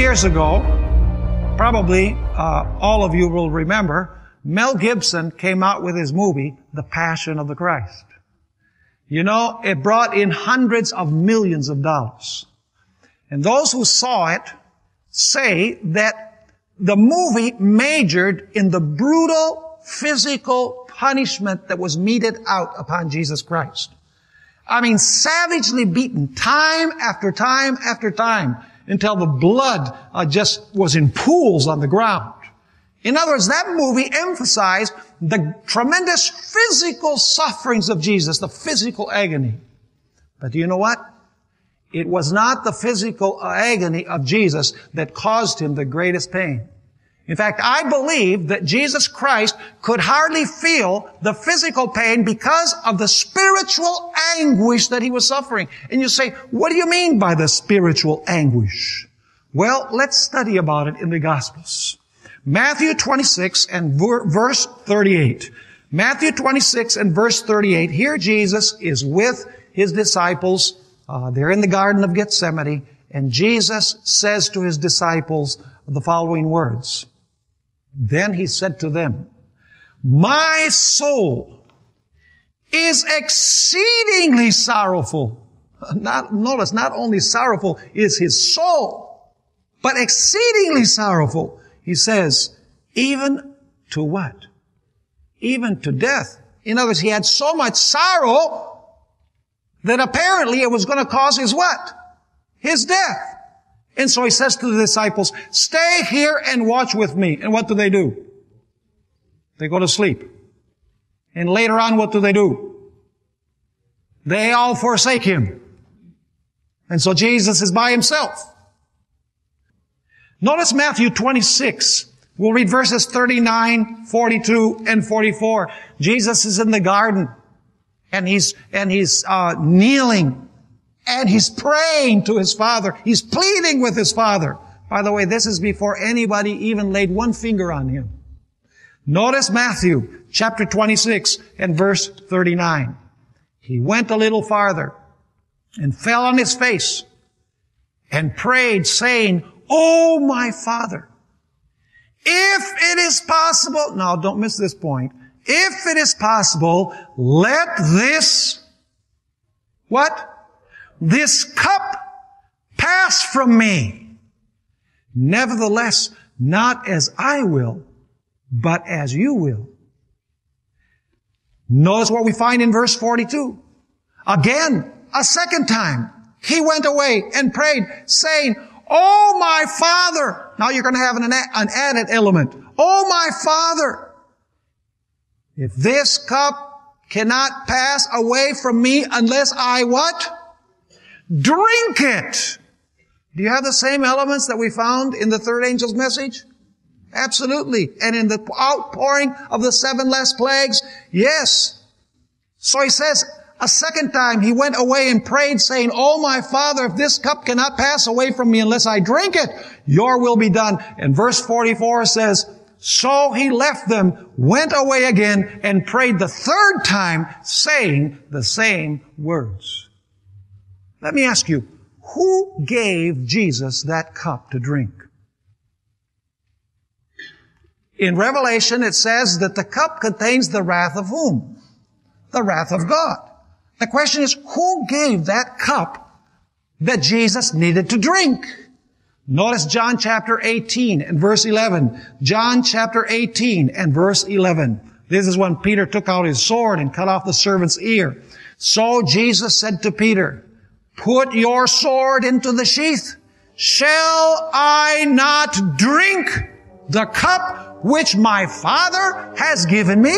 years ago, probably all of you will remember, Mel Gibson came out with his movie, The Passion of the Christ. You know, it brought in hundreds of millions of dollars. And those who saw it say that the movie majored in the brutal physical punishment that was meted out upon Jesus Christ. I mean, savagely beaten time after time after time until the blood just was in pools on the ground. In other words, that movie emphasized the tremendous physical sufferings of Jesus, the physical agony. But do you know what? It was not the physical agony of Jesus that caused him the greatest pain. In fact, I believe that Jesus Christ could hardly feel the physical pain because of the spiritual anguish that he was suffering. And you say, what do you mean by the spiritual anguish? Well, let's study about it in the Gospels. Matthew 26 and verse 38. Matthew 26 and verse 38. Here Jesus is with his disciples. They're in the Garden of Gethsemane. And Jesus says to his disciples the following words. Then he said to them, my soul is exceedingly sorrowful. Notice, not only sorrowful is his soul, but exceedingly sorrowful. He says, even to what? Even to death. In other words, he had so much sorrow that apparently it was going to cause his what? His death. And so he says to the disciples, stay here and watch with me. And what do? They go to sleep. And later on, what do? They all forsake him. And so Jesus is by himself. Notice Matthew 26. We'll read verses 39, 42, and 44. Jesus is in the garden. And he's kneeling. And he's praying to his Father. He's pleading with his Father. By the way, this is before anybody even laid one finger on him. Notice Matthew chapter 26 and verse 39. He went a little farther and fell on his face and prayed, saying, oh, my Father, if it is possible, now don't miss this point, if it is possible, let this, what? This cup pass from me. Nevertheless, not as I will, but as you will. Notice what we find in verse 42. Again, a second time, he went away and prayed, saying, oh, my Father. Now you're going to have an added element. Oh, my Father, if this cup cannot pass away from me unless I what? Drink it. Do you have the same elements that we found in the third angel's message? Absolutely. And in the outpouring of the 7 last plagues? Yes. So he says, a second time he went away and prayed, saying, oh, my Father, if this cup cannot pass away from me unless I drink it, your will be done. And verse 44 says, so he left them, went away again, and prayed the third time, saying the same words. Let me ask you, who gave Jesus that cup to drink? In Revelation, it says that the cup contains the wrath of whom? The wrath of God. The question is, who gave that cup that Jesus needed to drink? Notice John chapter 18 and verse 11. John chapter 18 and verse 11. This is when Peter took out his sword and cut off the servant's ear. So Jesus said to Peter, put your sword into the sheath. Shall I not drink the cup which my Father has given me?